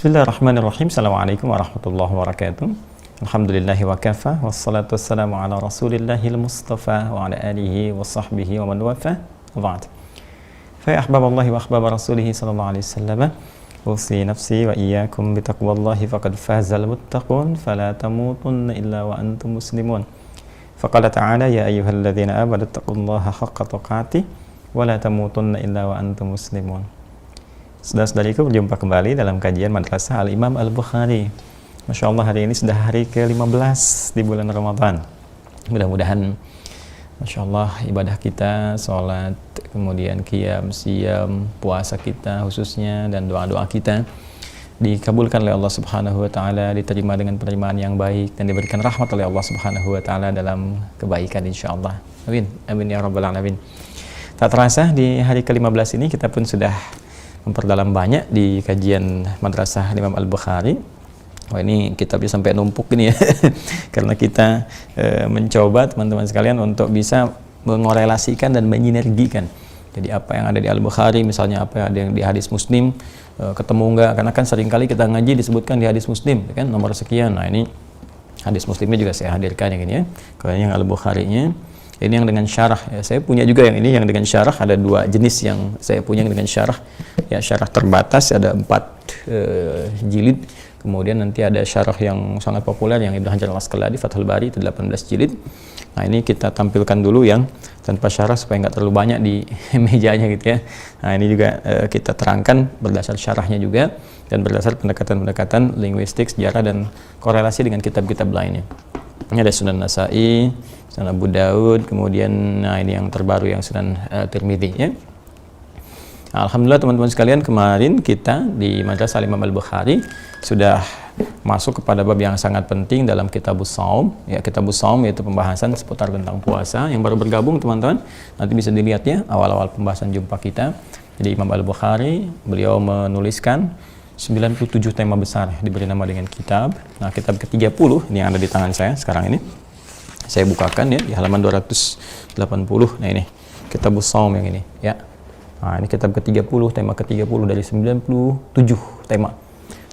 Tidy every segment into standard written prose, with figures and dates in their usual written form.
Bismillahirrahmanirrahim. Assalamualaikum warahmatullahi wabarakatuh. Alhamdulillahi wa kafa. Wassalatu wassalamu ala rasulillahil mustafa wa ala alihi wa sahbihi wa man wafa. Wa ba'd. Fa ya ahbaballahi wa ahbaba rasulihi sallallahu alaihi wasallam. Usi nafsi wa iyyakum bitaqwallahi faqad fazal muttaqun fala tamutunna illa wa antum muslimun. Faqala ta'ala ya ayyuhalladzina amanu taqullaha haqqa tuqatih wa la tamutunna illa wa antum muslimun. Saudara-saudariku, berjumpa kembali dalam kajian Madrasah Al-Imam Al-Bukhari. Masya Allah, hari ini sudah hari ke-15 di bulan Ramadan. Mudah-mudahan Masya Allah, ibadah kita, sholat, kemudian qiyam, siyam, puasa kita khususnya, dan doa-doa kita dikabulkan oleh Allah Subhanahu wa Ta'ala, diterima dengan penerimaan yang baik, dan diberikan rahmat oleh Allah Subhanahu wa Ta'ala dalam kebaikan insya Allah. Amin, amin ya rabbal alamin. Tak terasa di hari ke-15 ini kita pun sudah memperdalam banyak di kajian Madrasah Imam Al-Bukhari. Wah, ini kitabnya sampai numpuk ini ya. Karena kita mencoba teman-teman sekalian untuk bisa mengorelasikan dan menyinergikan. Jadi apa yang ada di Al-Bukhari, misalnya apa yang ada di hadis Muslim, ketemu enggak? Karena kan seringkali kita ngaji disebutkan di hadis Muslim, kan nomor sekian. Nah, ini hadis Muslimnya juga saya hadirkan yang ini ya. Kalau yang Al-Bukharinya ini yang dengan syarah ya, saya punya juga yang ini yang dengan syarah, ada dua jenis yang saya punya yang dengan syarah ya, syarah terbatas ada 4 jilid, kemudian nanti ada syarah yang sangat populer yang Ibnu Hajar Al-Asqalani Fathul Bari itu 18 jilid. Nah, ini kita tampilkan dulu yang tanpa syarah supaya nggak terlalu banyak di mejanya gitu ya. Nah, ini juga kita terangkan berdasar syarahnya juga dan berdasar pendekatan-pendekatan linguistik, sejarah dan korelasi dengan kitab-kitab lainnya. Ini ada Sunan Nasa'i, Sunan Abu Daud, kemudian nah ini yang terbaru yang Sunan Tirmidzi ya. Alhamdulillah teman-teman sekalian, kemarin kita di Madrasah Imam Al-Bukhari sudah masuk kepada bab yang sangat penting dalam Kitabus Shaum ya. Kitabus Shaum yaitu pembahasan seputar tentang puasa. Yang baru bergabung teman-teman nanti bisa dilihat ya awal-awal pembahasan jumpa kita. Jadi Imam Al-Bukhari beliau menuliskan 97 tema besar diberi nama dengan kitab. Nah, kitab ke-30 ini yang ada di tangan saya sekarang ini. Saya bukakan ya di halaman 280. Nah, ini Kitabus Shaum yang ini ya. Nah, ini kitab ke-30, tema ke-30 dari 97 tema.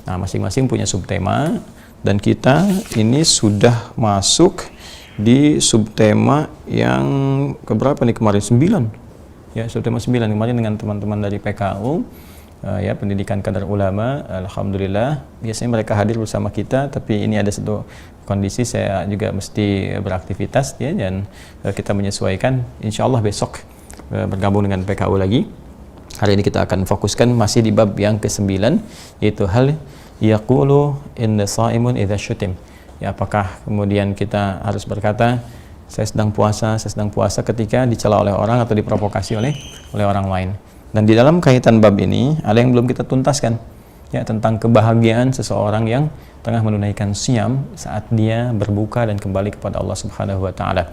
Nah, masing-masing punya subtema dan kita ini sudah masuk di subtema yang keberapa nih kemarin? 9. Ya, subtema 9 kemarin dengan teman-teman dari PKU. Ya, pendidikan kadar ulama. Alhamdulillah biasanya mereka hadir bersama kita, tapi ini ada satu kondisi saya juga mesti beraktivitas ya, dan kita menyesuaikan. Insya Allah besok bergabung dengan PKU lagi. Hari ini kita akan fokuskan masih di bab yang ke-9, yaitu hal yaqulu inna sha'imun idza syutim ya, apakah kemudian kita harus berkata saya sedang puasa ketika dicela oleh orang atau diprovokasi oleh orang lain. Dan di dalam kaitan bab ini ada yang belum kita tuntaskan ya, tentang kebahagiaan seseorang yang tengah menunaikan siam saat dia berbuka dan kembali kepada Allah Subhanahu wa Ta'ala.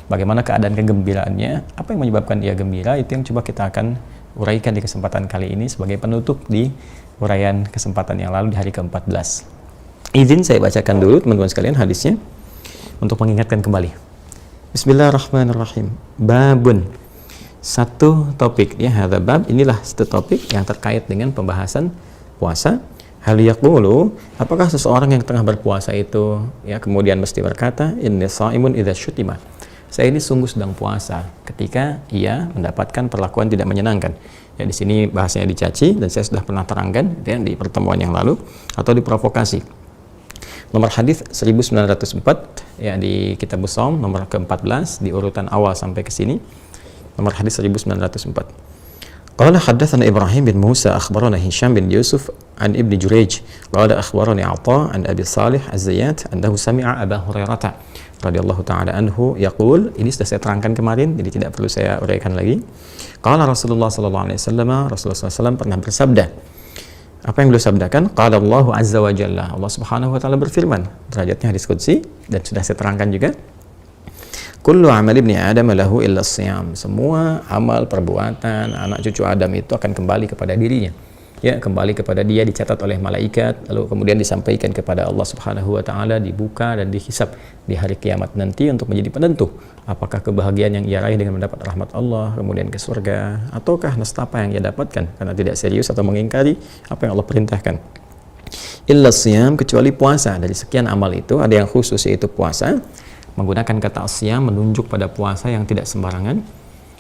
Bagaimana keadaan kegembiraannya, apa yang menyebabkan dia gembira, itu yang coba kita akan uraikan di kesempatan kali ini sebagai penutup di uraian kesempatan yang lalu di hari ke-14. Izin saya bacakan dulu teman-teman sekalian hadisnya untuk mengingatkan kembali. Bismillahirrahmanirrahim. Babun, satu topik ya, hadza bab, inilah satu topik yang terkait dengan pembahasan puasa. Hal yaqulu, apakah seseorang yang tengah berpuasa itu ya kemudian mesti berkata inni shaimun idza syutima, saya ini sungguh sedang puasa ketika ia mendapatkan perlakuan tidak menyenangkan. Ya, di sini bahasanya dicaci dan saya sudah pernah terangkan ya, di pertemuan yang lalu, atau diprovokasi. Nomor hadis 1904 ya di Kitabus Shaum nomor ke-14 di urutan awal sampai ke sini. Nomor hadis 1904. Qala haddatsana Ibrahim bin Musa akhbarana Hisham bin Yusuf an Ibn Jurayj qala akhbarani Atha an Abi Salih Az-Zayyat annahu sami'a Aba Hurairah radhiyallahu ta'ala anhu yaqul, ini sudah saya terangkan kemarin jadi tidak perlu saya uraikan lagi. Qala Rasulullah sallallahu alaihi wasallam, Rasulullah SAW pernah bersabda. Apa yang beliau sabdakan? Qala Allah azza wa jalla, Allah Subhanahu wa Ta'ala berfirman, derajatnya hadis qudsi dan sudah saya terangkan juga. Kullu amal ibni Adam lahu illa siyam. Semua amal perbuatan anak cucu Adam itu akan kembali kepada dirinya. Ya, kembali kepada dia, dicatat oleh malaikat, lalu kemudian disampaikan kepada Allah Subhanahu wa Ta'ala, dibuka dan dihisab di hari kiamat nanti untuk menjadi penentu apakah kebahagiaan yang ia raih dengan mendapat rahmat Allah, kemudian ke surga, ataukah nestapa yang ia dapatkan karena tidak serius atau mengingkari apa yang Allah perintahkan. illa siyam, kecuali puasa. Dari sekian amal itu ada yang khusus, yaitu puasa. Menggunakan kata siyam menunjuk pada puasa yang tidak sembarangan,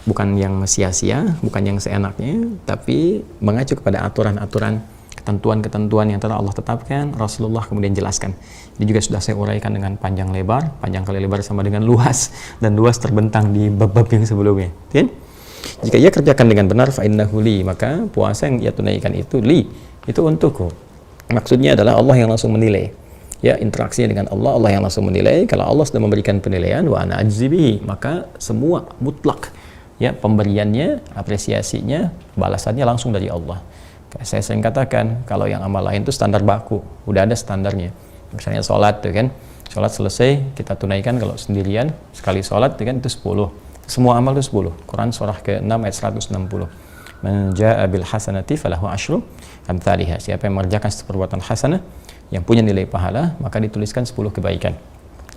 bukan yang sia-sia, bukan yang seenaknya, tapi mengacu kepada aturan-aturan, ketentuan-ketentuan yang telah Allah tetapkan, Rasulullah kemudian jelaskan. Ini juga sudah saya uraikan dengan panjang lebar. Panjang kali lebar sama dengan luas, dan luas terbentang di bab-bab yang sebelumnya. Kan? Jika ia kerjakan dengan benar, fa innahu li, maka puasa yang ia tunaikan itu li, itu untukku. Maksudnya adalah Allah yang langsung menilai. Ya, interaksinya dengan Allah, Allah yang langsung menilai. Kalau Allah sudah memberikan penilaian, wa ana ajzi bihi, maka semua mutlak, ya, pemberiannya, apresiasinya, balasannya langsung dari Allah. Saya sering katakan, kalau yang amal lain itu standar baku, udah ada standarnya. Misalnya sholat tuh kan, sholat selesai kita tunaikan kalau sendirian, sekali sholat tuh kan itu 10. Semua amal itu 10. Quran surah ke-6 ayat 160. Man jaa bil hasanati falahu asyru amsalihha. Siapa yang mengerjakan perbuatan hasanah yang punya nilai pahala, maka dituliskan 10 kebaikan.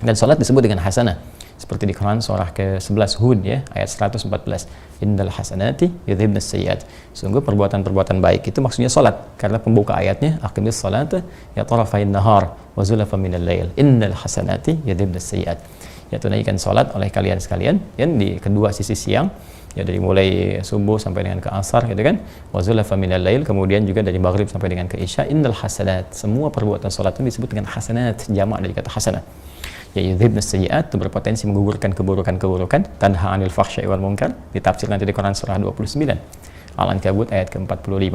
Dan salat disebut dengan hasanah. Seperti di Quran surah ke-11 Hud, ya, ayat 114. Innal hasanati yudhibnas sayyiat. Sungguh perbuatan-perbuatan baik itu maksudnya salat, karena pembuka ayatnya aqimis salata ya tarafain nahar wa zulafan minal lail. Innal hasanati yudhibnas sayyiat. Ya, tunaikan salat oleh kalian sekalian, ya, di kedua sisi siang, ya, dari mulai subuh sampai dengan ke asar, gitu kan, wa zulafan minal lail, kemudian juga dari maghrib sampai dengan ke isya. Innal hasanat, semua perbuatan salat itu disebut dengan hasanat, jamak dari kata hasanah. Ya, yudhibnas sayyiat, itu berpotensi menggugurkan keburukan-keburukan, tanha 'anil fahsya'i wal munkar, ditafsir nanti di Quran surah 29 Al-Ankabut ayat ke-45.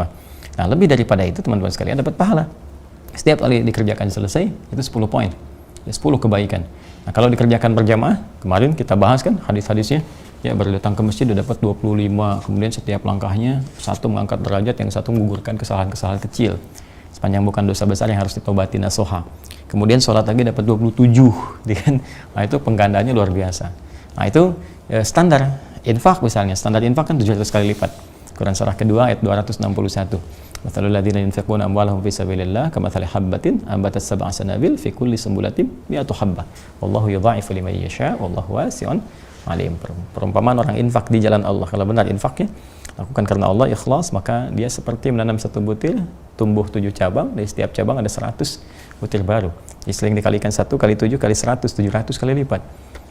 Nah, lebih daripada itu teman-teman sekalian dapat pahala. Setiap kali dikerjakan selesai itu 10 poin, ya, 10 kebaikan. Nah, kalau dikerjakan berjamaah, kemarin kita bahas kan hadis-hadisnya, ya, baru datang ke masjid udah dapat 25, kemudian setiap langkahnya satu mengangkat derajat, yang satu menggugurkan kesalahan-kesalahan kecil sepanjang bukan dosa besar yang harus ditobati nasoha. Kemudian sholat lagi dapat 27, kan? Nah, itu penggandaannya luar biasa. Nah, itu standar infak. Misalnya standar infak kan 700 kali lipat. Quran surah kedua ayat 261. Mathalul ladzina yunfiquna amwalahum fi sabilillah kamathali habbatin ambatat sab'a sanabil fi kulli sumbulatin mi'atu habbah. Wallahu yudha'ifu liman yasha' wallahu wasi'un alim. Perumpamaan orang infak di jalan Allah. Kalau benar infaknya lakukan karena Allah, ikhlas, maka dia seperti menanam satu butir, tumbuh 7 cabang, dari setiap cabang ada 100 butir baru. Jadi sering dikalikan 1 kali 7 kali 100, 700 kali lipat.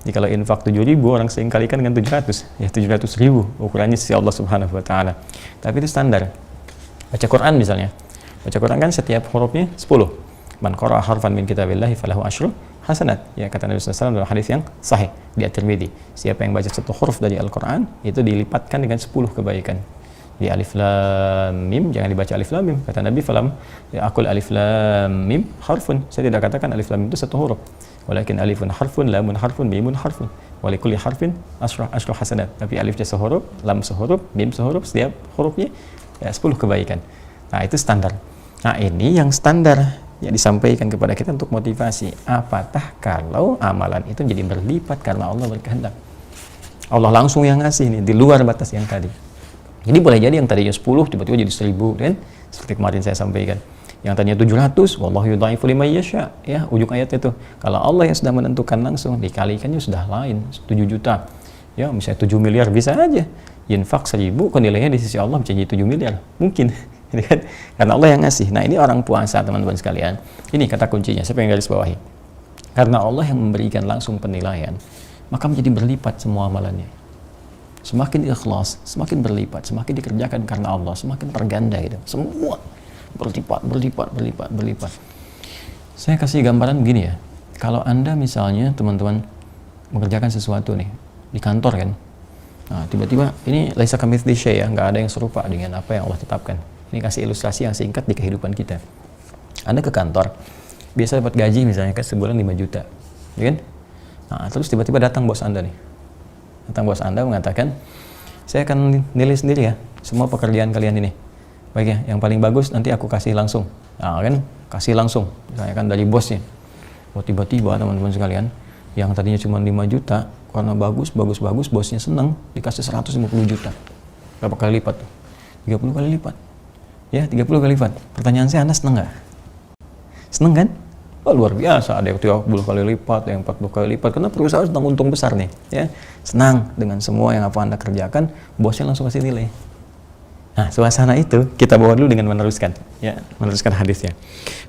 Jadi kalau infak 7.000, orang sering kalikan dengan 700, ya 700.000 ukurannya sisi Allah Subhanahu wa taala. Tapi itu standar. Baca Quran misalnya. Baca Quran kan setiap hurufnya 10. Man qara'a harfan min kitabillahi falahu asyru hasanat. Ya, kata Nabi SAW dalam hadis yang sahih di At-Tirmidzi. Siapa yang baca satu huruf dari Al-Quran, itu dilipatkan dengan 10 kebaikan. Di alif lam mim, jangan dibaca alif lam mim. Kata Nabi, falam ya aqul alif lam mim harfun. Saya tidak katakan alif lam mim itu satu huruf. Walakin alifun harfun, lamun harfun, mimun harfun. Wa likulli harfin asyru hasanat. Tapi alifnya sehuruf, lam sehuruf, mim sehuruf, setiap hurufnya ya 10 kebaikan. Nah, itu standar. Nah, ini yang standar yang disampaikan kepada kita untuk motivasi. Apatah kalau amalan itu jadi berlipat karena Allah berkehendak. Allah langsung yang ngasih nih, di luar batas yang tadi. Jadi boleh jadi yang tadinya 10 tiba-tiba jadi 1000, kan? Seperti kemarin saya sampaikan. Yang tadinya 700, wallahu yudha'ifu liman yasha', ya, ujung ayat itu. Kalau Allah yang sudah menentukan langsung, dikalikannya sudah lain, 7 juta. Ya, misalnya 7 miliar bisa aja. Infak 1000, kok nilainya di sisi Allah bisa jadi 7 miliar. Mungkin. Karena Allah yang ngasih. Nah, ini orang puasa teman-teman sekalian. Ini kata kuncinya, siapa yang garis bawahi? Karena Allah yang memberikan langsung penilaian, maka menjadi berlipat semua amalannya. Semakin ikhlas, semakin berlipat, semakin dikerjakan karena Allah, semakin terganda gitu. Semua berlipat, berlipat, berlipat, berlipat. Saya kasih gambaran begini ya. Kalau Anda misalnya teman-teman mengerjakan sesuatu nih di kantor kan. Nah, tiba-tiba ini laisa kamitslihi syai', ya, nggak ada yang serupa dengan apa yang Allah tetapkan. Ini kasih ilustrasi yang singkat di kehidupan kita. Anda ke kantor, biasa dapat gaji misalnya kan sebulan 5 juta, ya kan? Nah, terus tiba-tiba datang bos Anda nih. Datang bos Anda mengatakan, saya akan nilai sendiri ya, semua pekerjaan kalian ini. Baik ya, yang paling bagus nanti aku kasih langsung. Nah, kan, kasih langsung, misalnya kan dari bosnya. Oh, tiba-tiba teman-teman sekalian, yang tadinya cuma 5 juta, karena bagus, bosnya senang, dikasih 150 juta. Berapa kali lipat tuh? 30 kali lipat. Ya, 30 kali lipat. Pertanyaan saya, Anda senang nggak? Senang kan? Oh, luar biasa, ada yang 30 kali lipat, ada yang 40 kali lipat, karena perusahaan sedang untung besar nih. Ya, senang dengan semua yang apa Anda kerjakan, bosnya langsung kasih nilai. Nah, suasana itu kita bawa dulu dengan meneruskan, ya, meneruskan hadisnya.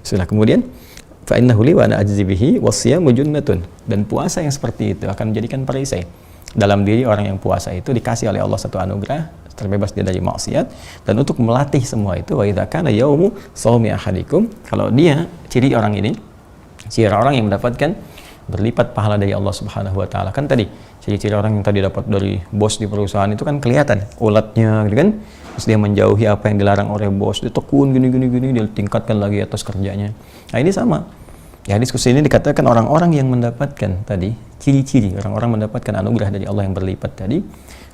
Sudah kemudian fa innahu li wa ana ajzi bihi wasyamu junnatun, dan puasa yang seperti itu akan menjadikan perisai dalam diri orang yang puasa itu, dikasih oleh Allah satu anugerah, terbebas dia dari maksiat. Dan untuk melatih semua itu, wa idza kana yaumu shaumi ahadikum, kalau dia ciri orang ini, ciri orang yang mendapatkan berlipat pahala dari Allah Subhanahu wa taala. Kan tadi ciri-ciri orang yang tadi dapat dari bos di perusahaan itu kan kelihatan ulatnya gitu kan. Terus dia menjauhi apa yang dilarang oleh bos, dia tekun gini, dia tingkatkan lagi atas kerjanya. Nah, ini sama. Ya, diskusi ini dikatakan orang-orang yang mendapatkan tadi ciri-ciri, orang-orang mendapatkan anugerah dari Allah yang berlipat tadi,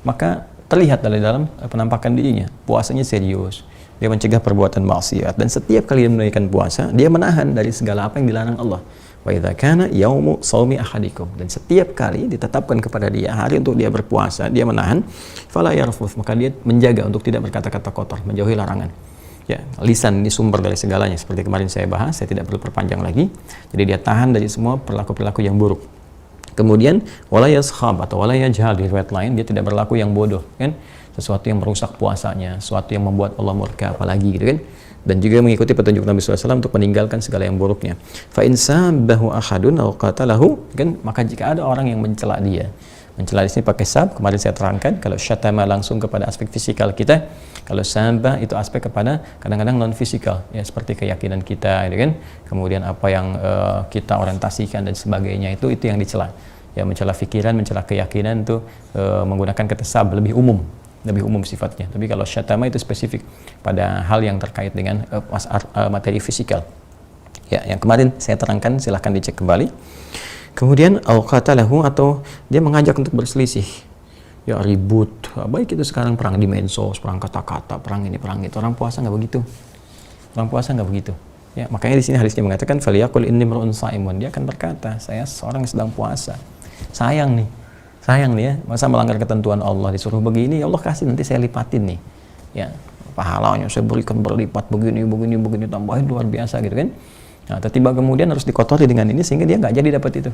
maka terlihat dari dalam penampakan dirinya, puasanya serius, dia mencegah perbuatan maksiat, dan setiap kali dia menunaikan puasa, dia menahan dari segala apa yang dilarang Allah. Wa idza kana yaumu shaumi ahadikum, dan setiap kali ditetapkan kepada dia hari untuk dia berpuasa, dia menahan, fala yarfuth, maka dia menjaga untuk tidak berkata-kata kotor, menjauhi larangan. Ya, lisan ini sumber dari segalanya, seperti kemarin saya bahas, saya tidak perlu perpanjang lagi. Jadi dia tahan dari semua perilaku-perilaku yang buruk. Kemudian wala yashab atau wala yajhal, di riwayat lain dia tidak berlaku yang bodoh, kan? Sesuatu yang merusak puasanya, sesuatu yang membuat Allah murka, apalagi gitu kan? Dan juga mengikuti petunjuk Nabi SAW untuk meninggalkan segala yang buruknya. Fa in sabahu ahadun aw qatalahu, kan? Maka jika ada orang yang mencela dia, mencela di sini pakai sab, kemarin saya terangkan. Kalau syatama langsung kepada aspek fisikal kita, kalau sabah itu aspek kepada kadang-kadang non fisikal, ya, seperti keyakinan kita, gitu kan? Kemudian apa yang kita orientasikan dan sebagainya, itu yang dicela. Ya, mencela pikiran, mencela keyakinan itu menggunakan kata sab, lebih umum sifatnya. Tapi kalau syatama itu spesifik pada hal yang terkait dengan materi fisikal. Ya, yang kemarin saya terangkan, silahkan dicek kembali. Kemudian qatalahu, atau dia mengajak untuk berselisih, ya, ribut, baik itu sekarang perang di medsos, perang kata-kata, perang ini perang itu. Orang puasa nggak begitu, ya. Makanya di sini hadisnya mengatakan faliyaqul inni mar'un sha'imun, dia akan berkata, saya seorang yang sedang puasa. Sayang nih ya, masa melanggar ketentuan Allah, disuruh begini, ya Allah kasih, nanti saya lipatin nih, ya, pahalanya saya berikan berlipat, begini tambahin luar biasa gitu kan. Nah, tiba kemudian harus dikotori dengan ini sehingga dia nggak jadi dapat itu.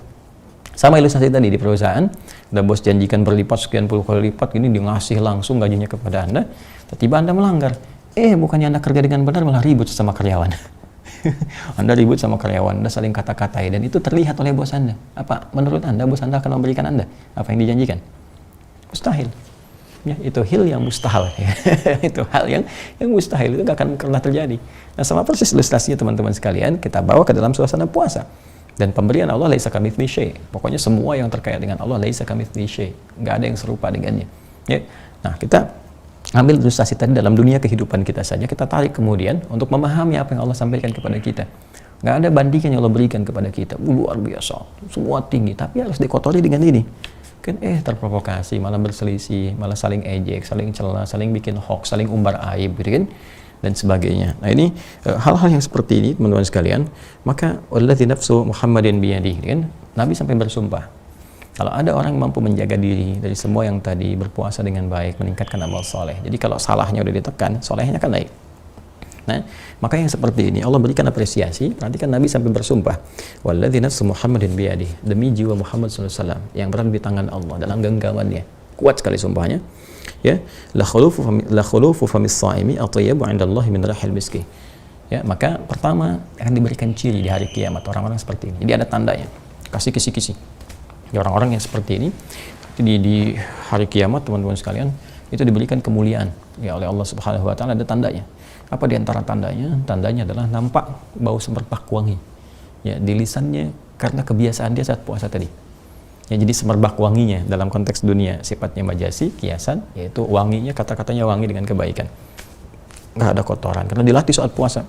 Sama ilustrasi tadi di perusahaan, ada bos janjikan berlipat sekian puluh kali lipat, gini dia ngasih langsung gajinya kepada Anda, tiba Anda melanggar. Bukannya Anda kerja dengan benar, malah ribut sama karyawan. Anda ribut sama karyawan, Anda saling kata-katai, dan itu terlihat oleh bos Anda. Apa menurut Anda bos Anda akan memberikan Anda apa yang dijanjikan? Mustahil. Ya, itu hal yang mustahil. Itu hal yang mustahil, itu nggak akan pernah terjadi. Nah, sama persis ilustrasinya teman-teman sekalian, kita bawa ke dalam suasana puasa. Dan pemberian Allah laisa kamitslihi syai'. Pokoknya semua yang terkait dengan Allah laisa kamitslihi syai'. Nggak ada yang serupa dengannya. Ya. Nah, kita ambil ilustrasi tadi dalam dunia kehidupan kita saja, kita tarik kemudian untuk memahami apa yang Allah sampaikan kepada kita. Nggak ada bandingan yang Allah berikan kepada kita. Luar biasa, semua tinggi, tapi harus dikotori dengan ini. Kan terprovokasi, malah berselisih, malah saling ejek, saling cela, saling bikin hoax, saling umbar aib, gitu kan? Dan sebagainya. Nah, ini hal-hal yang seperti ini teman-teman sekalian, maka wallazi nafsu Muhammadin biyadihi, kan? Nabi sampai bersumpah, kalau ada orang yang mampu menjaga diri dari semua yang tadi, berpuasa dengan baik, meningkatkan amal soleh. Jadi kalau salahnya udah ditekan, solehnya kan naik. Nah, maka yang seperti ini Allah berikan apresiasi. Perhatikan Nabi sampai bersumpah, wallazi nafsu Muhammadin biyadihi, demi jiwa Muhammad SAW yang berada di tangan Allah dalam genggamannya. Kuat sekali sumpahnya. Ya, la khulufu famis shaimi atyabu 'indallahi min rahil miski. Ya, maka pertama akan diberikan ciri di hari kiamat orang-orang seperti ini. Jadi ada tandanya. Kasih kisi-kisi. Ya, orang-orang yang seperti ini di hari kiamat teman-teman sekalian itu diberikan kemuliaan ya oleh Allah Subhanahu wa taala. Ada tandanya. Apa di antara tandanya? Tandanya adalah nampak bau semerbak wangi. Ya, di lisannya karena kebiasaan dia saat puasa tadi. Ya, jadi semerbak wanginya dalam konteks dunia sifatnya majasi, kiasan, yaitu wanginya, kata-katanya wangi dengan kebaikan. Nggak ada kotoran karena dilatih saat puasa.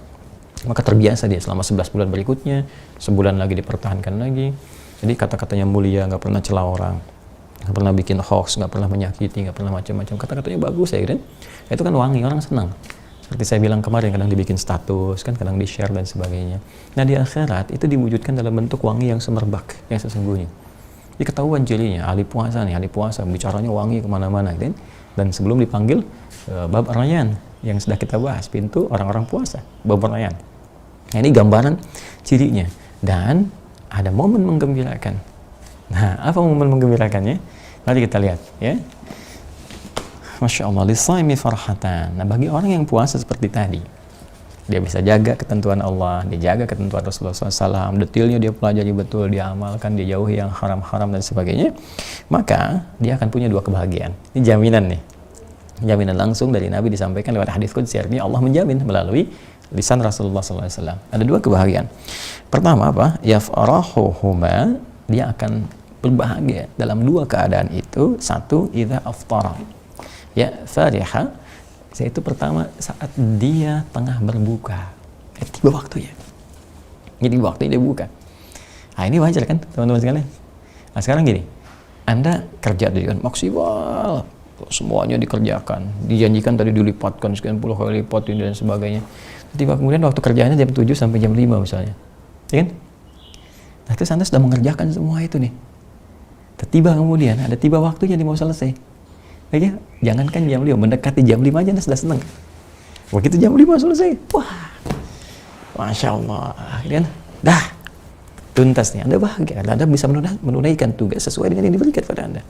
Maka terbiasa dia selama 11 bulan berikutnya, sebulan lagi dipertahankan lagi. Jadi kata-katanya mulia, nggak pernah celah orang, nggak pernah bikin hoax, nggak pernah menyakiti, nggak pernah macam-macam. Kata-katanya bagus ya kan? Itu kan wangi, orang senang. Seperti saya bilang kemarin, kadang dibikin status, kan kadang di-share dan sebagainya. Nah, di akhirat itu diwujudkan dalam bentuk wangi yang semerbak, yang sesungguhnya. Jadi ketahuan cirinya, ahli puasa, bicaranya wangi kemana-mana, kan? Dan sebelum dipanggil bab Rayyan yang sudah kita bahas, pintu orang-orang puasa, bab Rayyan. Nah, ini gambaran cirinya. Dan ada momen menggembirakan. Nah, apa momen menggembirakannya? Mari kita lihat, ya. Masya Allah, lisaimi farhatan. Nah, bagi orang yang puasa seperti tadi, dia bisa jaga ketentuan Allah, dia jaga ketentuan Rasulullah SAW, detailnya dia pelajari betul, dia amalkan, dia jauhi yang haram-haram dan sebagainya, maka dia akan punya dua kebahagiaan. Ini jaminan nih, jaminan langsung dari Nabi disampaikan lewat hadis qudsi. Artinya Allah menjamin melalui lisan Rasulullah SAW. Ada dua kebahagiaan. Pertama apa? Yafrahuhuma, dia akan berbahagia dalam dua keadaan itu. Satu, idza aftara. Ya, fariha, yaitu pertama saat dia tengah berbuka. Tiba waktunya. Jadi waktunya dia buka. Nah, ini wajar kan, teman-teman sekalian? Nah, sekarang gini, Anda kerja dengan maksimal, semuanya dikerjakan, dijanjikan tadi dilipatkan sekian puluh kali lipat ini dan sebagainya. Tiba kemudian waktu kerjanya jam 7 sampai jam 5 misalnya, ya kan? Nah, terus Anda sudah mengerjakan semua itu nih. Tiba kemudian ada tiba waktunya dia mau selesai. Ya, jangankan jam 5, mendekati jam 5 aja Anda sudah senang. Begitu jam 5 selesai, wah, Masya Allah, kan? Dah, tuntas nih, Anda bahagia, Anda bisa menunaikan tugas sesuai dengan yang diberikan pada Anda.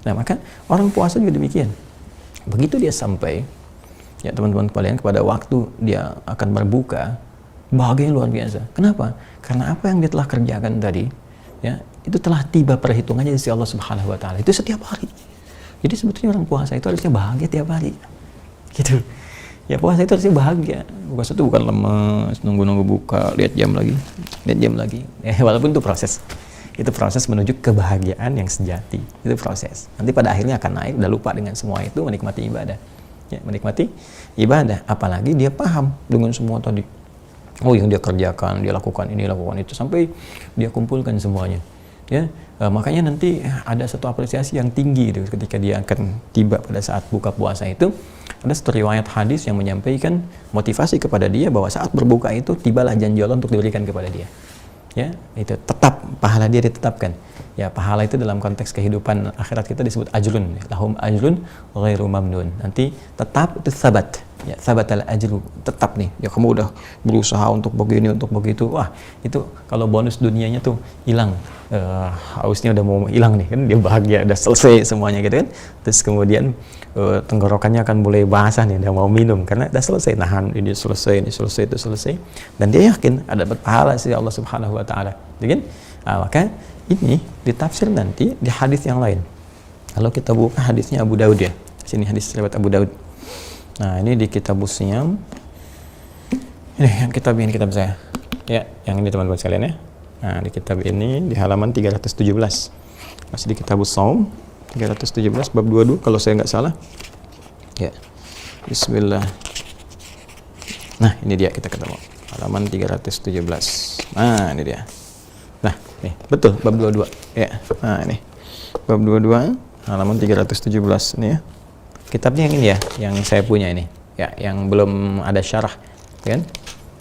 Nah, maka orang puasa juga demikian. Begitu dia sampai, ya teman-teman kalian, kepada waktu dia akan berbuka, bahagia luar biasa. Kenapa? Karena apa yang dia telah kerjakan tadi, ya, itu telah tiba perhitungannya di sisi Allah Subhanahu wa Ta'ala. Itu setiap hari. Jadi sebetulnya orang puasa itu harusnya bahagia tiap hari. Gitu. Ya, puasa itu harusnya bahagia. Puasa itu bukan lemes, nunggu-nunggu buka, lihat jam lagi. Walaupun itu proses. Itu proses menuju kebahagiaan yang sejati. Itu proses. Nanti pada akhirnya akan naik, udah lupa dengan semua itu, menikmati ibadah. Ya, menikmati ibadah, apalagi dia paham dengan semua tadi. Oh, yang dia kerjakan, dia lakukan ini, lakukan itu, sampai dia kumpulkan semuanya. Ya, makanya nanti ada satu apresiasi yang tinggi itu ketika dia akan tiba pada saat buka puasa itu. Ada satu riwayat hadis yang menyampaikan motivasi kepada dia bahwa saat berbuka itu tibalah janji Allah untuk diberikan kepada dia. Ya, itu tetap pahala dia ditetapkan. Ya, pahala itu dalam konteks kehidupan akhirat kita disebut ajrun. Lahum ajrun ghairu mamnun. Nanti tetap itu sabat. Ya, sabatal ajru, tetap nih. Ya, kamu udah berusaha untuk begini, untuk begitu. Wah, itu kalau bonus dunianya tuh hilang. Hausnya udah mau hilang nih kan, dia bahagia, udah selesai semuanya gitu kan. Terus kemudian tenggorokannya akan mulai basah nih, udah mau minum karena udah selesai, nahan ini selesai, itu selesai, dan dia yakin ada dapat pahala sih Allah Subhanahu wa Ta'ala, kan? Maka ini ditafsir nanti di hadis yang lain. Kalau kita buka hadisnya Abu Daud, ya, sini hadis riwayat Abu Daud. Nah, ini di Kitabus Shiyam. Ini yang kitab saya, ya, yang ini teman-teman sekalian ya. Nah, di kitab ini di halaman 317, masih di Kitabus Shaum 317 bab 22 kalau saya nggak salah. Ya, Bismillah. Nah, ini dia, kita ketemu halaman 317. Nah, ini dia. Nah, nih, betul bab 22. Ya. Nah, ini bab 22 halaman 317 ini ya. Kitabnya yang ini ya, yang saya punya ini. Ya, yang belum ada syarah, kan?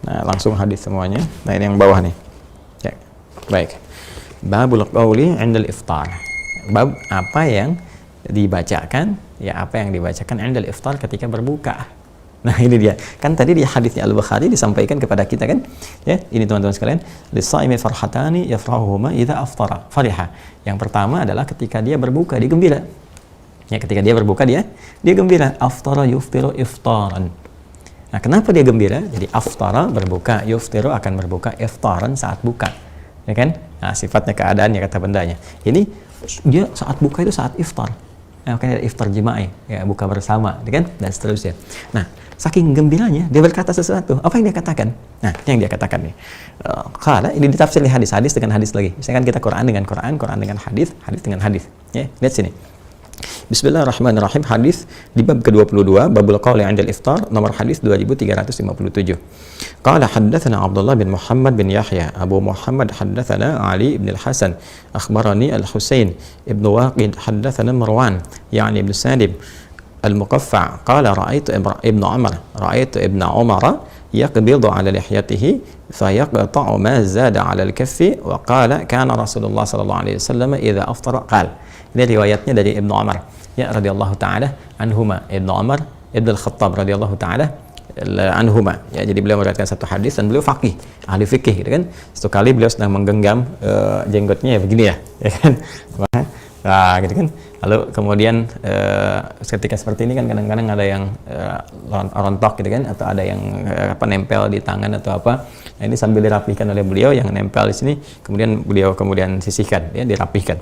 Nah, langsung hadis semuanya. Nah, ini yang bawah nih. Ya. Baik. Babul qauli 'indal iftar. Bab apa yang dibacakan, ya, apa yang dibacakan 'indal iftar ketika berbuka. Nah, ini dia. Kan tadi di hadisnya Al-Bukhari disampaikan kepada kita kan? Ya, ini teman-teman sekalian, lis-shaimi farhatani yafrahuhuma idza aftara. Fariha. Yang pertama adalah ketika dia berbuka, dia gembira. Ya, ketika dia berbuka dia gembira. Aftara yuftiru iftaran. Nah, kenapa dia gembira? Jadi aftara berbuka, yuftiru akan berbuka, iftaran saat buka. Ya kan? Nah, sifatnya keadaannya kata bendanya. Ini dia saat buka itu saat iftar. Nah, makanya iftar jima'i, ya, buka bersama, ya kan? Dan seterusnya. Nah, saking gembiranya dia berkata sesuatu. Apa yang dia katakan? Nah, yang dia katakan nih. Kalau ini ditafsir hadis dengan hadis lagi. Misalkan kita Quran dengan Quran, Quran dengan hadis, hadis dengan hadis. Ya, lihat sini. Bismillahirrahmanirrahim. Hadis di bab ke-22, babul qauli 'indal iftar, nomor hadis 2357. Qala haddatsana Abdullah bin Muhammad bin Yahya, Abu Muhammad haddatsana Ali bin Al-Hasan, akhbarani Al-Husain ibn Waqid haddatsana Marwan, yani ibn Salim Al-Muqaffa, qala ra'aitu ibn Umar yaqbidu 'ala lihyatihi fayaqta'u ma zada 'ala al-kaffi, wa qala kana Rasulullah sallallahu alaihi wasallam idza aftara qala. Ini riwayatnya dari Ibnu Umar, ya, radhiyallahu taala anhuma. Ibnu Umar Ibnu Al-Khattab radhiyallahu taala anhuma. Ya, jadi beliau meriwayatkan satu hadis dan beliau faqih, ahli fikih gitu kan. Satu kali beliau sedang menggenggam jenggotnya ya begini ya, ya kan. Nah, gitu kan. Lalu kemudian ketika seperti ini kan kadang-kadang ada yang rontok gitu kan, atau ada yang nempel di tangan atau apa. Nah, ini sambil dirapihkan oleh beliau, yang nempel di sini kemudian beliau kemudian sisihkan, ya, dirapihkan.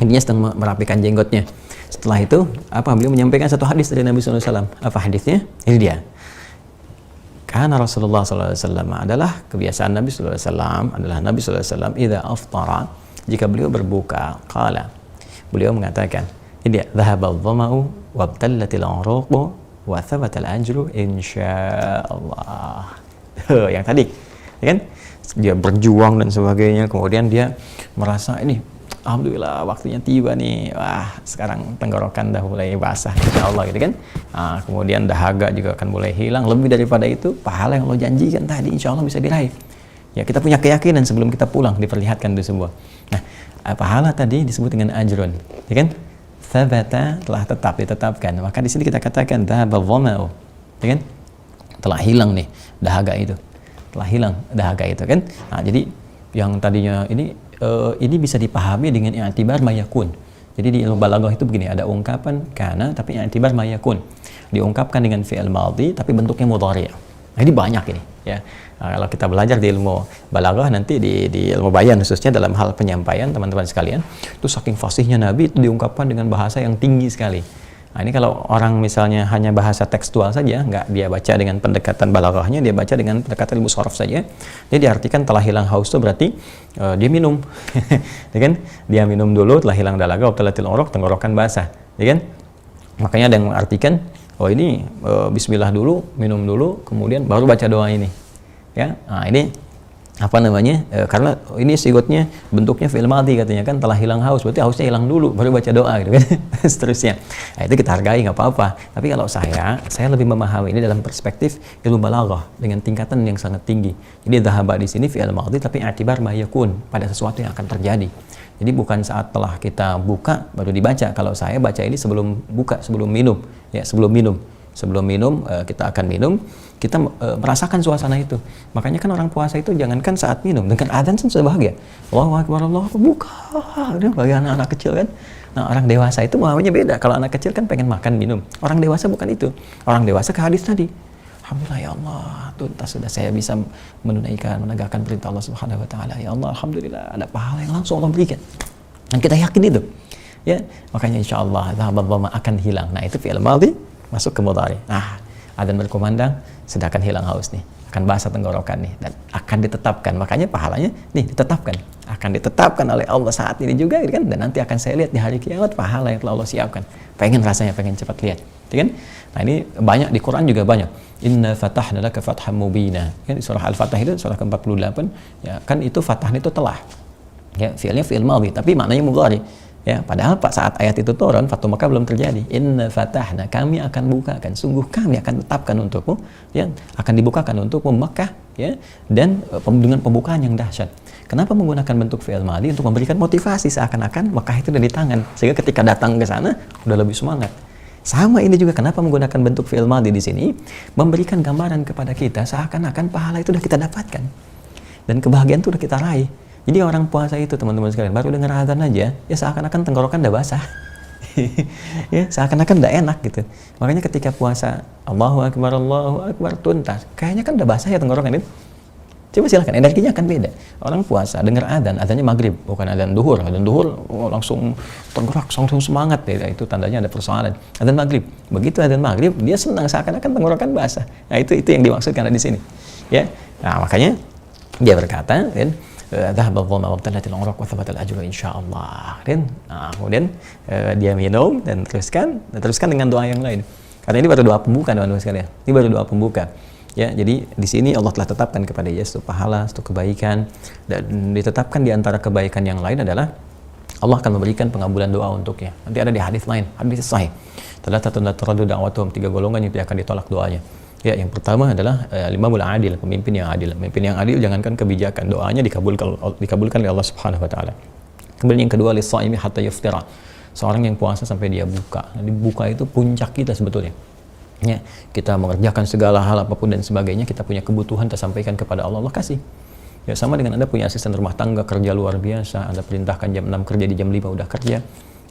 Intinya sedang merapikan jenggotnya. Setelah itu beliau menyampaikan satu hadis dari Nabi SAW. Apa hadisnya? Ini dia. Karena Rasulullah SAW adalah kebiasaan Nabi SAW adalah Nabi SAW idza aftara, jika beliau berbuka, qala, beliau mengatakan, ini dia, dhahabal dhama'u wabtallatil uruqu wa thabatal ajru insyaallah. Yang tadi, ya kan? Dia berjuang dan sebagainya, kemudian dia merasa ini, alhamdulillah waktunya tiba nih. Wah, sekarang tenggorokan dah mulai basah, insyaallah gitu kan. Nah, kemudian dahaga juga akan mulai hilang. Lebih daripada itu, pahala yang Allah janjikan tadi insyaallah bisa diraih. Ya, kita punya keyakinan sebelum kita pulang, diperlihatkan itu semua. Nah, pahala tadi disebut dengan ajrun, ya kan? Thabata, telah ditetapkan. Maka di sini kita katakan dhahabal dhama'u, ya kan? Telah hilang nih dahaga itu. Telah hilang dahaga itu kan. Nah, jadi yang tadinya ini bisa dipahami dengan i'tibar mayakun. Jadi di ilmu balaghah itu begini, ada ungkapan kana tapi i'tibar mayakun. Diungkapkan dengan fi'il madhi tapi bentuknya mudhari'. Nah, ini banyak ini, ya. Nah, kalau kita belajar di ilmu balaghah nanti di ilmu bayan khususnya dalam hal penyampaian teman-teman sekalian, itu saking fasihnya Nabi itu diungkapkan dengan bahasa yang tinggi sekali. Nah, ini kalau orang misalnya hanya bahasa tekstual saja, nggak dia baca dengan pendekatan balaghahnya, dia baca dengan pendekatan ilmu sharaf saja, dia diartikan telah hilang haus itu berarti dia minum, ya kan? Dia minum dulu, telah hilang dahaga, wabtalatil uruq, tenggorokan basah, ya kan? Makanya ada yang mengartikan, oh ini bismillah dulu, minum dulu, kemudian baru baca doa ini, ya. Nah, ini karena ini sigotnya bentuknya fi'il madhi katanya kan, telah hilang haus, berarti hausnya hilang dulu baru baca doa gitu kan. Seterusnya. Nah, itu kita hargai, nggak apa-apa. Tapi kalau saya lebih memahami ini dalam perspektif ilmu balaghah dengan tingkatan yang sangat tinggi. Jadi dhahaba di sini fi'il madhi tapi i'tibar ma yakun, pada sesuatu yang akan terjadi. Jadi bukan saat telah kita buka baru dibaca. Kalau saya baca ini sebelum buka, sebelum minum, ya, sebelum minum. Sebelum minum, kita akan minum, kita merasakan suasana itu. Makanya kan orang puasa itu jangankan saat minum, dengan adzan sudah bahagia. Allahu Akbar, Allahu Akbar, buka. Dia bagi anak-anak kecil kan. Nah, orang dewasa itu pemahamannya beda. Kalau anak kecil kan pengen makan, minum. Orang dewasa bukan itu. Orang dewasa ke hadis tadi. Alhamdulillah ya Allah, tuntas sudah saya bisa menegakkan perintah Allah Subhanahu wa taala. Ya Allah, alhamdulillah ada pahala yang langsung Allah berikan. Dan kita yakin itu. Ya, makanya insyaallah dzahaba akan hilang. Nah, itu fi'il madhi masuk ke mudhari. Nah, adzan berkumandang, sedangkan hilang haus nih, akan basah tenggorokan nih, dan akan ditetapkan. Makanya pahalanya nih ditetapkan, akan ditetapkan oleh Allah saat ini juga, kan? Dan nanti akan saya lihat di hari kiamat pahala yang telah Allah siapkan. Pengen rasanya, pengen cepat lihat, kan? Nah, ini banyak di Quran juga banyak. Inna fatahna laka fatham mubina. Kan di surah Al-Fatah itu surah ke-48, ya kan, itu fatah itu telah. Ya, fi'ilnya fi'il madhi, tapi maknanya mudhari. Ya, padahal saat ayat itu turun, Fatu Makkah belum terjadi. Inna fatahna, kami akan bukakan, sungguh kami akan tetapkan untukmu, ya, akan dibukakan untukmu Makkah, ya, dan dengan pembukaan yang dahsyat. Kenapa menggunakan bentuk fi'il madhi? Untuk memberikan motivasi, seakan-akan Makkah itu udah di tangan, sehingga ketika datang ke sana udah lebih semangat. Sama ini juga, kenapa menggunakan bentuk fi'il madhi di sini? Memberikan gambaran kepada kita seakan-akan pahala itu udah kita dapatkan dan kebahagiaan itu udah kita raih. Jadi orang puasa itu, teman-teman sekalian, baru dengar adzan aja, ya seakan-akan tenggorokan udah basah. Ya, seakan-akan udah enak gitu. Makanya ketika puasa, Allahu Akbar, tuntas. Kayaknya kan udah basah ya tenggorokan itu. Coba silakan, energinya akan beda. Orang puasa, dengar adzan, adzannya maghrib, bukan adzan duhur. Adzan duhur, langsung tergerak, langsung semangat. Ya, itu tandanya ada persoalan. Adzan maghrib, begitu adzan maghrib, dia senang seakan-akan tenggorokan basah. Nah, itu yang dimaksudkan di sini. Ya, nah makanya dia berkata, kan, dhahaba dhama'u wabtalatil uruq wa thabatal ajru insyaallah. Kemudian dia minum dan teruskan dengan doa yang lain. Karena ini baru doa pembuka, teman-teman sekalian. Ini baru doa pembuka. Ya, jadi di sini Allah telah tetapkan kepada dia satu pahala, satu kebaikan, dan ditetapkan di antara kebaikan yang lain adalah Allah akan memberikan pengabulan doa untuknya. Nanti ada di hadis lain, hadis sahih. Thalathatun la turaddu da'watuhum, 3 golongan yang tidak akan ditolak doanya. Ya, yang pertama adalah imamul adil, pemimpin yang adil. Pemimpin yang adil jangankan kebijakan, doanya dikabulkan oleh Allah Subhanahu wa taala. Kemudian yang kedua, lis-shaimi hatta yuftira. Seorang yang puasa sampai dia buka. Jadi buka itu puncak kita sebetulnya. Ya, kita mengerjakan segala hal apapun dan sebagainya, kita punya kebutuhan kita sampaikan kepada Allah, Allah kasih. Ya, sama dengan Anda punya asisten rumah tangga kerja luar biasa, Anda perintahkan jam 6 kerja, di jam 5 udah kerja.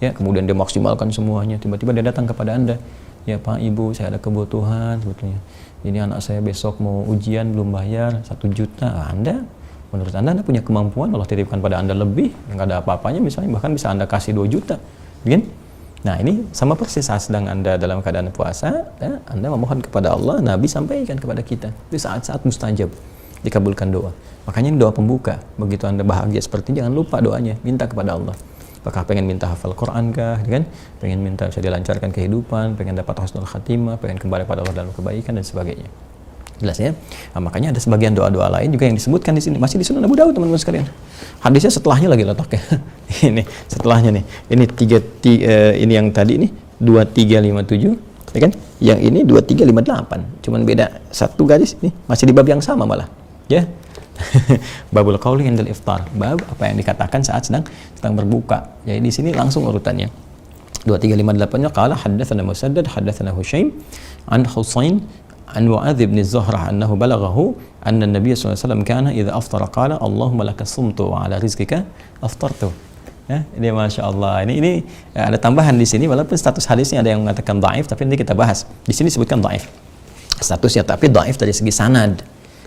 ya, kemudian dia maksimalkan semuanya, tiba-tiba dia datang kepada Anda, ya Pak, Ibu, saya ada kebutuhan sebetulnya, ini anak saya besok mau ujian belum bayar 1 juta. Menurut Anda punya kemampuan, Allah titipkan pada Anda lebih, nggak ada apa-apanya misalnya, bahkan bisa Anda kasih 2 juta, kan? Nah, ini sama persis saat sedang Anda dalam keadaan puasa, ya, Anda memohon kepada Allah, Nabi sampaikan kepada kita, itu saat-saat mustajab, dikabulkan doa. Makanya ini doa pembuka. Begitu Anda bahagia seperti ini, jangan lupa doanya, minta kepada Allah. Apakah pengen minta hafal Quran kah, kan? Pengen minta bisa dilancarkan kehidupan, pengen dapat husnul khatimah, pengen kembali pada Allah dalam kebaikan dan sebagainya. Jelas ya? Nah, makanya ada sebagian doa-doa lain juga yang disebutkan di sini, masih di Sunan Abu Daud, teman-teman sekalian. Hadisnya setelahnya lagi letaknya. Ini setelahnya nih. Ini ini yang tadi nih 2357, ya kan? Yang ini 2358. Cuman beda 1 garis nih, masih di bab yang sama malah. Ya. Babul qauli indal iftar, bab apa yang dikatakan saat sedang berbuka. Jadi di sini langsung urutannya. 2358-nya qala haddatsana Musaddad haddatsana Husyaim an Husain an Mu'adz bin Zuhrah annahu balaghahu anna an-nabiy sallallahu alaihi wasallam kana idza aftara qala Allahumma laka sumtu wa ala rizqika aftartu. Ya, ini Masya Allah. Ini ada tambahan di sini, walaupun status hadisnya ada yang mengatakan dhaif, tapi nanti kita bahas. Di sini disebutkan dhaif statusnya, tapi dhaif dari segi sanad.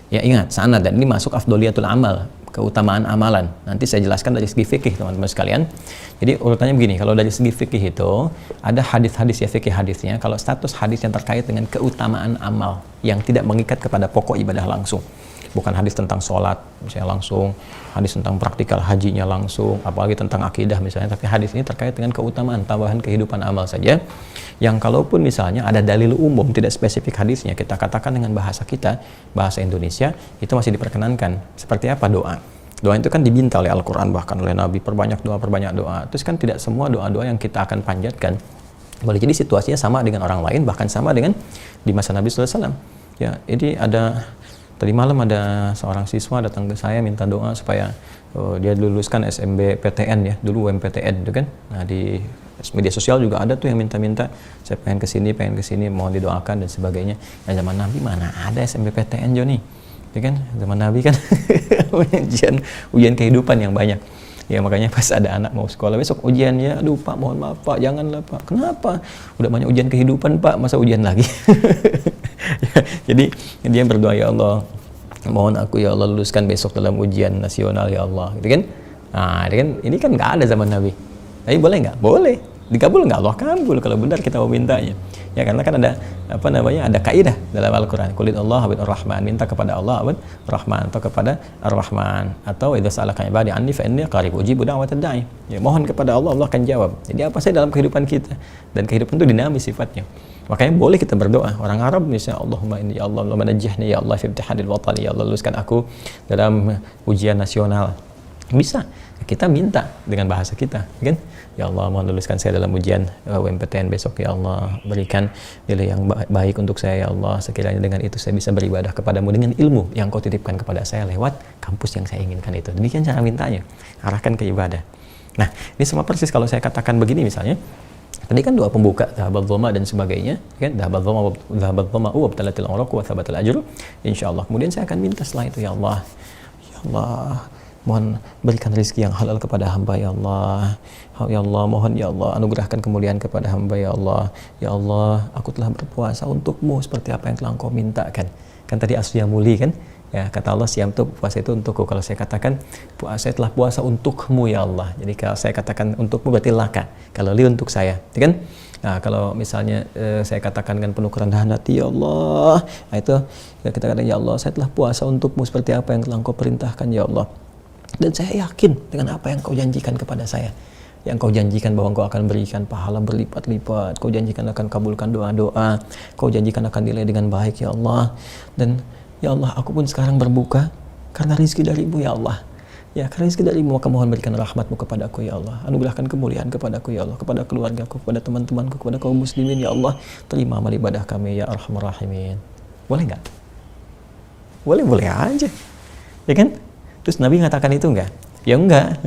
Ya, ingat, sanad, dan ini masuk afdoliyatul amal, keutamaan amalan. Nanti saya jelaskan dari segi fikih, teman-teman sekalian. Jadi urutannya begini, kalau dari segi fikih itu ada hadis-hadis, ya, fikih hadisnya. Kalau status hadis yang terkait dengan keutamaan amal yang tidak mengikat kepada pokok ibadah langsung, bukan hadis tentang sholat misalnya langsung, hadis tentang praktikal hajinya langsung, apalagi tentang akidah misalnya, tapi hadis ini terkait dengan keutamaan tambahan kehidupan amal saja, yang kalaupun misalnya ada dalil umum tidak spesifik hadisnya, kita katakan dengan bahasa kita, bahasa Indonesia, itu masih diperkenankan. Seperti apa doa itu kan diminta oleh Al-Quran, bahkan oleh Nabi, perbanyak doa. Terus kan tidak semua doa-doa yang kita akan panjatkan boleh jadi situasinya sama dengan orang lain, bahkan sama dengan di masa Nabi SAW. Ya, ini tadi malam ada seorang siswa datang ke saya minta doa supaya dia luluskan SMBPTN, ya, dulu UMPTN itu kan. Nah, di media sosial juga ada tuh yang minta-minta, saya pengen kesini, mohon didoakan dan sebagainya. Ya, zaman Nabi mana ada SMBPTN, Joni? Ya kan, zaman Nabi kan ujian kehidupan yang banyak. Ya, makanya pas ada anak mau sekolah besok ujian, ya aduh Pak, mohon maaf Pak, janganlah Pak. Kenapa? Udah banyak ujian kehidupan Pak, masa ujian lagi? Jadi dia berdoa, ya Allah, mohon aku ya Allah luluskan besok dalam ujian nasional ya Allah, gitu kan. Nah, ini kan nggak ada zaman Nabi. Tapi boleh nggak? Boleh. Dikabul nggak? Allah kabul kalau benar kita mau mintanya. Ya, karena kan ada ada kaidah dalam Al-Qur'an. Qul Allah wa Ar-Rahman, minta kepada Allah wa Rahman, atau kepada Ar-Rahman, atau idza sa'alaka ibadi anni fa inni qarib ujibu da'watad da'i. Ya, mohon kepada Allah, Allah akan jawab. Jadi apa sih dalam kehidupan kita? Dan kehidupan itu dinamis sifatnya. Makanya boleh kita berdoa. Orang Arab misalnya, Allahumma inni ya Allah, Allahumma najjihni ya Allah fi imtihanil watani, ya Allah luluskan aku dalam ujian nasional. Bisa kita minta dengan bahasa kita, kan? Ya Allah, mohon luluskan saya dalam ujian UMPTN besok, ya Allah, berikan nilai yang baik untuk saya, ya Allah, sekiranya dengan itu saya bisa beribadah kepadamu dengan ilmu yang kau titipkan kepada saya lewat kampus yang saya inginkan itu. Demikian cara mintanya, arahkan ke ibadah. Nah, ini sama persis kalau saya katakan begini misalnya, tadi kan doa pembuka, dhahabat dhoma dan sebagainya, kan? Dhahabat dhoma wa btalatil uraq wa thabatal ajr, insyaallah. Kemudian saya akan minta setelah itu, ya Allah, mohon berikan rezeki yang halal kepada hamba, ya Allah. Ya Allah, mohon ya Allah anugerahkan kemuliaan kepada hamba, ya Allah. Ya Allah, aku telah berpuasa untukmu seperti apa yang telah engkau mintakan. Kan tadi asyamuli kan? Ya, kata Allah, siam itu, puasa itu untukku. Kalau saya katakan saya telah puasa untukmu, ya Allah. Jadi kalau saya katakan untukmu berarti laka. Kalau li untuk saya, ya kan? Nah, kalau misalnya saya katakan dengan penuh kerendahan hati, ya Allah, nah itu ya, kita katakan, ya Allah, saya telah puasa untukmu seperti apa yang telah engkau perintahkan, ya Allah. Dan saya yakin dengan apa yang kau janjikan kepada saya, yang kau janjikan bahwa kau akan berikan pahala berlipat-lipat, kau janjikan akan kabulkan doa-doa, kau janjikan akan nilai dengan baik, ya Allah. Dan ya Allah, aku pun sekarang berbuka karena rezeki darimu, ya Allah. Ya, karena rezeki darimu, maka mohon berikan rahmatmu kepadaku, ya Allah. Anugerahkan kemuliaan kepadaku, ya Allah, kepada keluargaku, kepada teman-temanku, kepada kaum muslimin, ya Allah. Terima amal ibadah kami, ya Arhamar Rahimin. Boleh nggak? Boleh aja, ya kan? Terus Nabi mengatakan itu enggak? Ya enggak.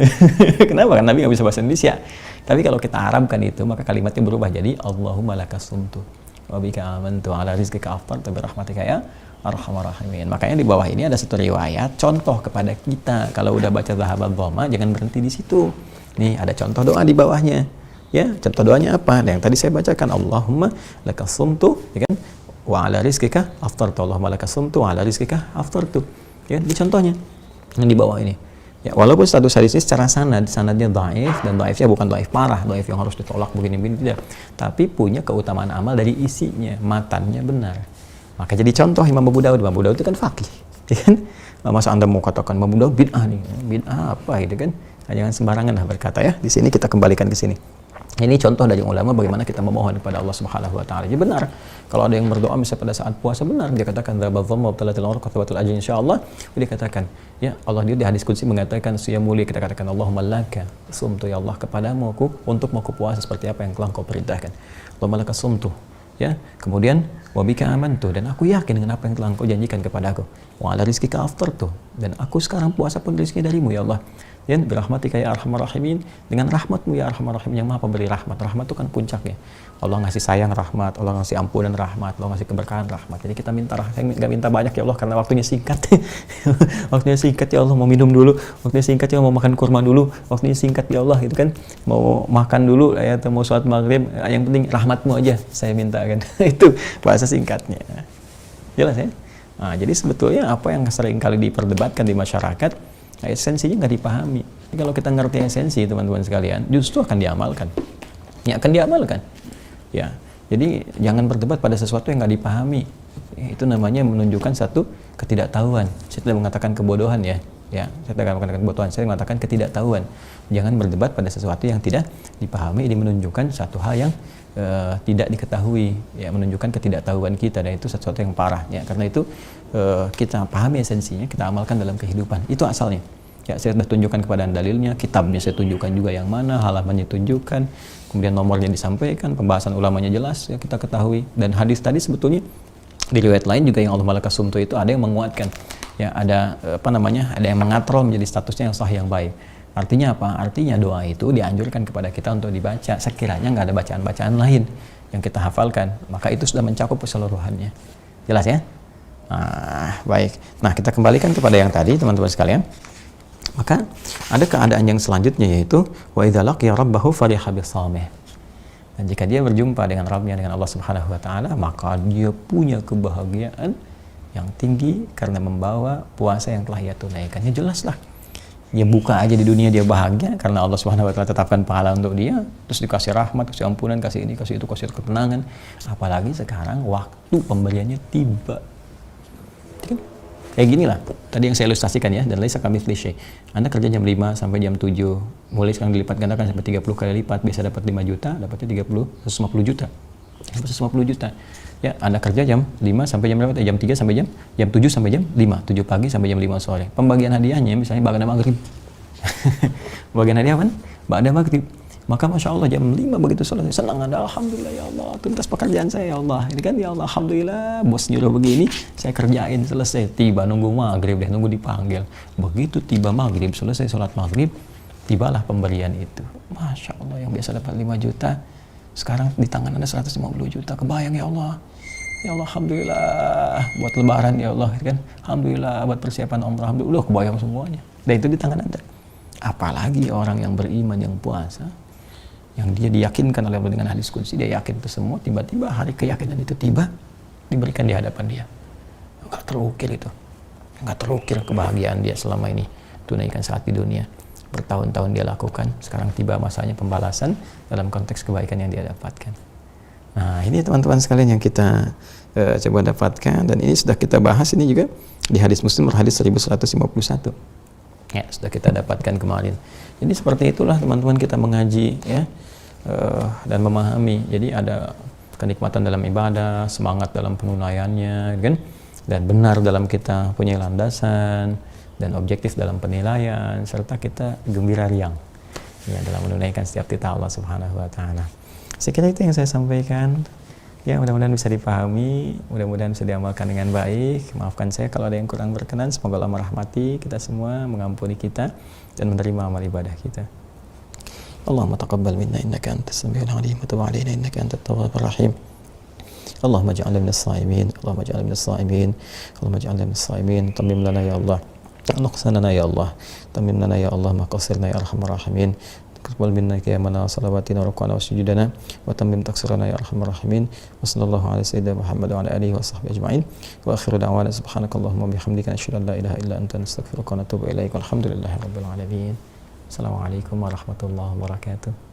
Kenapa? Kan Nabi nggak bisa bahasa Indonesia. Tapi kalau kita Arabkan itu, maka kalimatnya berubah jadi Allahumma lakas sumtu wa bika amantu ala rizqika aftartu bi rahmatika ya Arhamar Rahimin. Makanya di bawah ini ada satu riwayat contoh kepada kita. Kalau udah baca dhahabat dhoma, jangan berhenti di situ. Nih ada contoh doa di bawahnya. Ya, contoh doanya apa? Yang tadi saya bacakan, Allahumma laka sumtu, ya kan? Wa ala rizkika aftartu. Allahumma laka sumtu wa ala rizkika aftartu. Ya, di contohnya yang di bawah ini. Ya, walaupun status hadis ini secara sanadnya dhaif, dan dhaifnya bukan dhaif parah, dhaif yang harus ditolak begini-begini, tidak. Tapi punya keutamaan amal dari isinya, matannya benar. Maka jadi contoh Imam Abu Daud. Imam Abu Daud itu kan faqih, ya kan? Masa Anda mau katakan Imam Abu Daud bid'ah nih? Bid'ah apa gitu kan? Nah, jangan sembarangan lah berkata ya. Di sini kita kembalikan ke sini. Ini contoh dari ulama bagaimana kita memohon kepada Allah Subhanahu wa taala. Jadi benar kalau ada yang berdoa misalnya pada saat puasa, benar dia katakan dzabadhamma wa talatil umur qatabatul ajr insyaallah. Dia katakan, ya Allah, dia di hadis qudsi mengatakan siyamuli, kita katakan Allahumma laka sumtu, ya Allah kepadamu aku untuk mau puasa seperti apa yang telah Engkau perintahkan. Allahumma laka sumtu, ya. Kemudian wa bika amantu, dan aku yakin dengan apa yang telah Engkau janjikan kepadaku. Wa ala rizkika aftartu, dan aku sekarang puasa pun rezeki darimu ya Allah. Ya, birahmatika ya arhamar rahimin, dengan rahmatmu ya arhamar rahimin, yang maha pemberi rahmat. Rahmat itu kan puncaknya. Allah ngasih sayang rahmat, Allah ngasih ampunan rahmat, Allah ngasih keberkahan rahmat. Jadi kita minta rahmat, nggak minta banyak ya Allah karena waktunya singkat. Waktunya singkat ya Allah, mau minum dulu, waktunya singkat ya Allah, mau makan kurma dulu, waktunya singkat ya Allah, itu kan mau makan dulu ya, atau mau sholat maghrib, yang penting rahmatmu aja saya minta kan. Itu bahasa singkatnya. Jelas ya? Nah, jadi sebetulnya apa yang sering kali diperdebatkan di masyarakat, esensinya nggak dipahami. Jadi kalau kita ngerti esensi, teman-teman sekalian, justru akan diamalkan. Ya, akan diamalkan. Ya, jadi jangan berdebat pada sesuatu yang nggak dipahami. Itu namanya menunjukkan satu ketidaktahuan. Saya tidak mengatakan kebodohan ya. Ya, saya tidak mengatakan kebodohan. Saya mengatakan ketidaktahuan. Jangan berdebat pada sesuatu yang tidak dipahami. Ini menunjukkan satu hal yang tidak diketahui. Ya, menunjukkan ketidaktahuan kita, dan itu sesuatu yang parah. Ya, karena itu kita pahami esensinya, kita amalkan dalam kehidupan. Itu asalnya. Ya, saya sudah tunjukkan kepada Anda dalilnya, kitabnya saya tunjukkan juga yang mana, halamannya tunjukkan, kemudian nomornya disampaikan, pembahasan ulamanya jelas, ya kita ketahui. Dan hadis tadi sebetulnya di riwayat lain juga yang Allahumma laka sumtu itu ada yang menguatkan. Ya, ada ada yang mengatrol menjadi statusnya yang sahih, yang baik. Artinya apa? Artinya doa itu dianjurkan kepada kita untuk dibaca sekiranya nggak ada bacaan-bacaan lain yang kita hafalkan, maka itu sudah mencakup keseluruhannya. Jelas ya? Baik. Nah, kita kembalikan kepada yang tadi, teman-teman sekalian. Maka ada keadaan yang selanjutnya, yaitu wa idza laqiya rabbahu fariha bisamih. Dan jika dia berjumpa dengan Rabbnya, dengan Allah Subhanahu wa taala, maka dia punya kebahagiaan yang tinggi karena membawa puasa yang telah ia tunaikan. Ya jelaslah. Dia buka aja di dunia dia bahagia karena Allah Subhanahu wa taala tetapkan pahala untuk dia, terus dikasih rahmat, kasih ampunan, kasih ini, kasih itu, kasih ketenangan. Apalagi sekarang waktu pemberiannya tiba. Kayak gini lah, tadi yang saya ilustrasikan ya, dan laisa kamitslihi syai'. Anda kerja jam 5 sampai jam 7, mulai sekarang dilipat gandakan sampai 30 kali lipat, biasa dapat 5 juta, dapatnya 150 juta. 150 juta. Ya, Anda kerja jam 5 sampai jam berapa? Jam 3 sampai jam 7 sampai jam 5, 7 pagi sampai jam 5 sore. Pembagian hadiahnya misalnya ba'da maghrib. Pembagian hadiah apa? Ba'da maghrib. Maka Masya Allah jam 5 begitu selesai, senang Anda, Alhamdulillah ya Allah, tuntas pekerjaan saya ya Allah. Ini kan ya Allah, Alhamdulillah, bos nyuruh begini, saya kerjain, selesai. Tiba nunggu maghrib deh, nunggu dipanggil. Begitu tiba maghrib, selesai sholat maghrib, tibalah pemberian itu. Masya Allah, yang biasa dapat 5 juta, sekarang di tangan Anda 150 juta. Kebayang ya Allah. Ya Allah, Alhamdulillah, buat lebaran ya Allah, kan? Alhamdulillah, buat persiapan umrah, Alhamdulillah, kebayang semuanya. Dan itu di tangan Anda. Apalagi orang yang beriman, yang puasa, yang dia diyakinkan oleh Allah dengan hadis qudsi, dia yakin itu semua, tiba-tiba hari keyakinan itu tiba, diberikan di hadapan dia. Enggak terukir itu. Enggak terukir kebahagiaan dia selama ini tunaikan saat di dunia. Bertahun-tahun dia lakukan, sekarang tiba masanya pembalasan dalam konteks kebaikan yang dia dapatkan. Nah, ini teman-teman sekalian yang kita coba dapatkan, dan ini sudah kita bahas ini juga di hadis Muslim, hadis 1151. Ya, sudah kita dapatkan kemarin. Jadi seperti itulah teman-teman kita mengaji ya, dan memahami. Jadi ada kenikmatan dalam ibadah, semangat dalam penunaiannya, kan? Dan benar dalam kita punya landasan, dan objektif dalam penilaian, serta kita gembira riang ya dalam menunaikan setiap titah Allah Subhanahu wa taala. Saya kira itu yang saya sampaikan. Ya, mudah-mudahan bisa dipahami, mudah-mudahan bisa diamalkan dengan baik. Maafkan saya kalau ada yang kurang berkenan. Semoga Allah merahmati kita semua, mengampuni kita, dan menerima amal ibadah kita. Allahumma taqabbal minna innaka antas samiul alim wa tub 'alaina innaka antat tawwabur rahim. Allahumma ij'alna minas sha'imin, Allahumma ij'alna minas sha'imin, Allahumma ij'alna minas sha'imin. Tammim lana ya Allah nuqsanana ya Allah, tammim lana ya Allah ma qasirna ya arhamar rahimin. taqabbal minna qiyamana salawatina wa ruk'ana wa sujudana wa tammim taqsirana ya arhamar rahimin. Wa sallallahu ala sayyidina Muhammad wa ala alihi wa sahbihi ajma'in. Wa akhiru da'wana subhanakallahumma bihamdika asyhadu an la ilaha illa anta nastaghfiruka wa natubu ilaik. Walhamdulillahi rabbil alamin. Assalamualaikum warahmatullahi wabarakatuh.